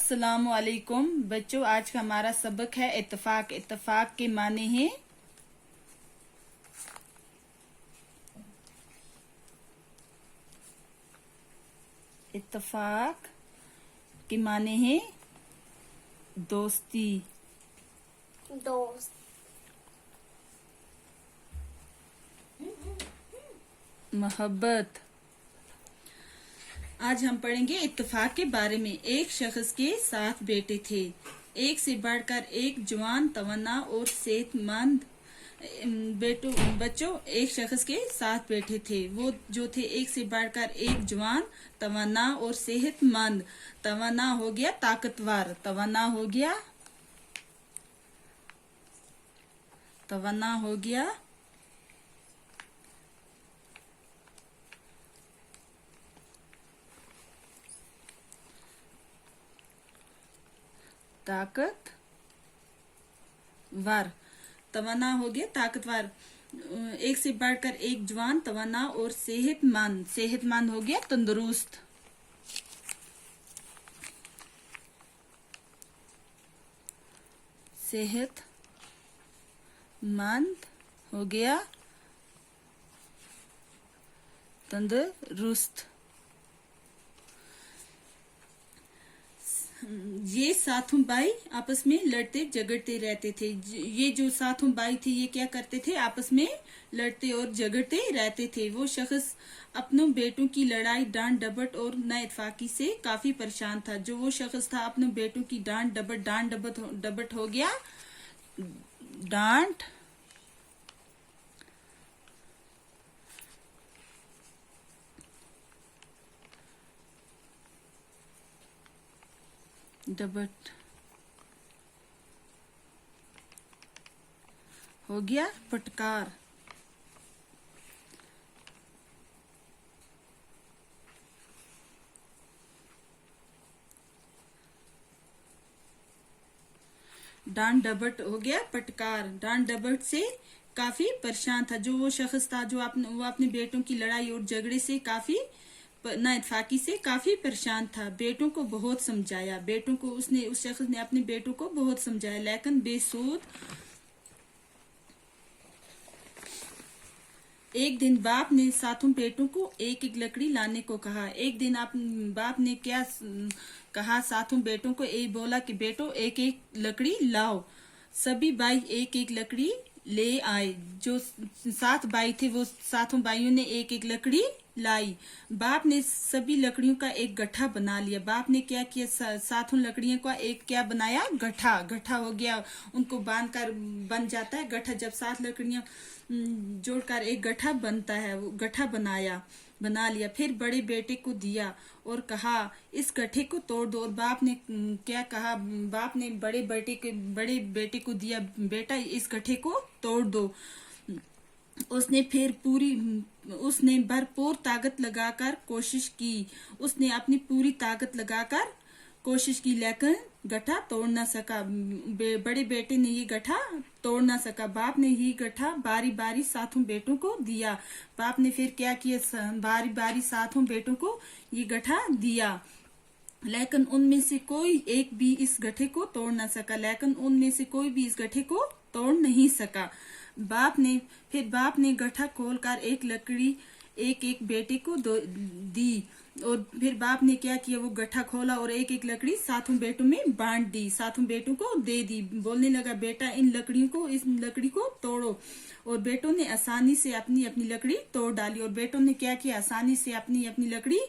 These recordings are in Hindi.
अस्सलामु अलैकुम बच्चों, आज का हमारा सबक है इत्तेफाक। इत्तेफाक के माने हैं इत्तेफाक के माने हैं दोस्ती, दोस्त, मोहब्बत। आज हम पढ़ेंगे इत्तेफाक के बारे में। एक शख्स के 7 बेटे थे। एक से बढ़कर एक जवान, तवन्ना और सेहतमंद बच्चों, एक शख्स के 7 बेटे थे। वो जो थे एक से बढ़कर एक जवान, तवन्ना और सेहतमंद। तवन्ना हो गया ताकतवर, तवन्ना हो गया ताकतवर। तवन्ना हो गया ताकतवर। एक से बढ़कर एक जवान, तवन्ना और सेहतमंद। सेहतमंद हो गया तंदुरुस्त। सेहतमंद हो गया तंदुरुस्त। ये सातों भाई आपस में लड़ते झगड़ते रहते थे। ये जो सातों भाई थे ये क्या करते थे? आपस में लड़ते और झगड़ते रहते थे। वो शख्स अपनों बेटों की लड़ाई, डांट डपट और नाइतफाकी से काफी परेशान था। जो वो शख्स था अपनों बेटों की डांट डपट हो गया डांट डबट हो गया फटकार। डांट डबट हो गया फटकार। डांट डबट से काफी परेशान था। जो वो शख्स था जो वो अपने बेटों की लड़ाई और झगड़े से काफी नाइतफाकी से काफी परेशान था। बेटों को बहुत समझाया, बेटों को उस शख्स ने अपने बेटों को बहुत समझाया, लेकिन बेसूद। एक दिन बाप ने सातों बेटों को एक एक लकड़ी लाने को कहा। एक दिन बाप ने क्या कहा? सातों बेटों को बोला कि बेटो एक एक लकड़ी लाओ। सभी भाई एक एक लकड़ी ले आए। जो 7 भाई थे वो सातों भाइयों ने एक एक लकड़ी लाई। बाप ने सभी लकड़ियों का एक गट्ठा बना लिया। बाप ने क्या किया? सातों लकड़ियों का एक क्या बनाया? गट्ठा। गट्ठा हो गया, उनको बांध कर बन जाता है गट्ठा। जब 7 लकड़ियां जोड़कर एक गट्ठा बनता है, वो गट्ठा बना लिया। फिर बड़े बेटे को दिया और कहा इस गट्ठे को तोड़ दो। और बाप ने क्या कहा? बाप ने बड़े बेटे को दिया, बेटा इस गट्ठे को तोड़ दो। उसने भरपूर ताकत लगाकर कोशिश की। उसने अपनी पूरी ताकत लगाकर कोशिश की, लेकिन गट्ठा तोड़ ना सका। बड़े बेटे ने ये गट्ठा तोड़ ना सका। बाप ने ये गट्ठा बारी बारी सातों बेटों को दिया। बाप ने फिर क्या किया? बारी बारी सातों बेटों को ये गट्ठा दिया, लेकिन उनमें से कोई एक भी इस गट्ठे को तोड़ ना सका। तोड़ नहीं सका। बाप ने गट्ठा खोलकर एक लकड़ी एक बेटे को दी। और फिर बाप ने क्या किया? वो गट्ठा खोला और एक एक लकड़ी सातों बेटों में बांट दी, सातों बेटों को दे दी। बोलने लगा बेटा इस लकड़ी को तोड़ो। और बेटों ने आसानी से अपनी अपनी लकड़ी तोड़ डाली। और बेटों ने क्या किया? आसानी से अपनी अपनी लकड़ी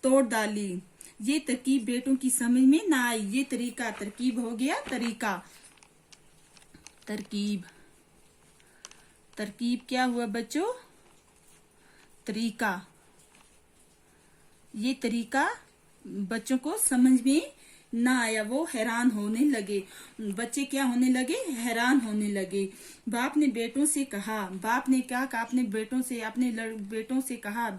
तोड़ डाली। ये तरकीब बेटों की समझ में ना आई। ये तरकीब हो गया तरीका। तरकीब क्या हुआ बच्चों? तरीका। ये तरीका बच्चों को समझ में ना आया। वो हैरान होने लगे। बच्चे क्या होने लगे? हैरान होने लगे। बाप ने बेटों से कहा, बाप ने क्या कहा? अपने बेटों से कहा,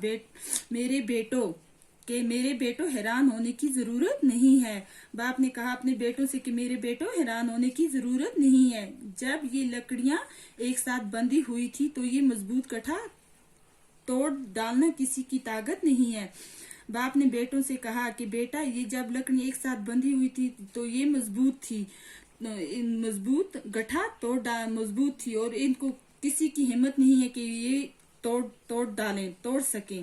मेरे बेटों हैरान होने की जरूरत नहीं है। बाप ने कहा अपने बेटों से कि मेरे बेटों हैरान होने की जरूरत नहीं है। जब ये लकड़ियां एक साथ बंधी हुई थी तो ये मजबूत गट्ठा तोड़ डालना किसी की ताकत नहीं है। बाप ने बेटों से कहा कि बेटा, ये जब लकड़ी एक साथ बंधी हुई थी तो ये मजबूत थी, मजबूत गठा मजबूत थी, और इनको किसी की हिम्मत नहीं है कि ये तोड़ सके।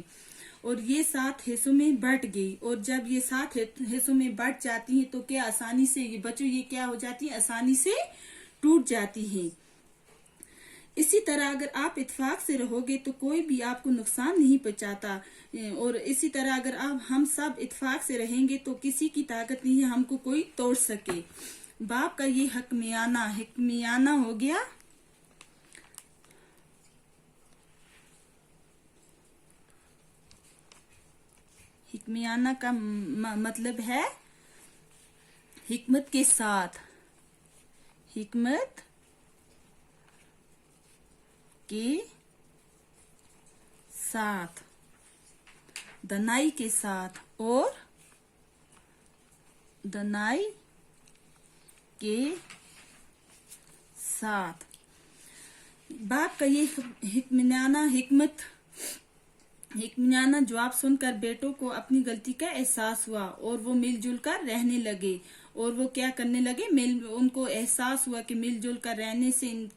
और ये 7 हिस्सों में बट गई, और जब ये 7 हिस्सों में बट जाती हैं तो क्या आसानी से ये बच्चों ये क्या हो जाती है, आसानी से टूट जाती है। इसी तरह अगर आप इत्तेफाक से रहोगे तो कोई भी आपको नुकसान नहीं पहुंचाता, और इसी तरह अगर हम सब इत्तेफाक से रहेंगे तो किसी की ताकत नहीं है हमको कोई तोड़ सके। बाप का ये हिकमियाना हो गया। हिकमियाना का मतलब है हिकमत के साथ, हिकमत के साथ, दनाई के साथ, और दनाई के साथ। बाप का ये हिकमियाना जवाब सुनकर बेटों को अपनी गलती का एहसास हुआ, और वो मिलजुल कर रहने लगे। और वो क्या करने लगे, उनको एहसास हुआ कि मिलजुल कर रहने से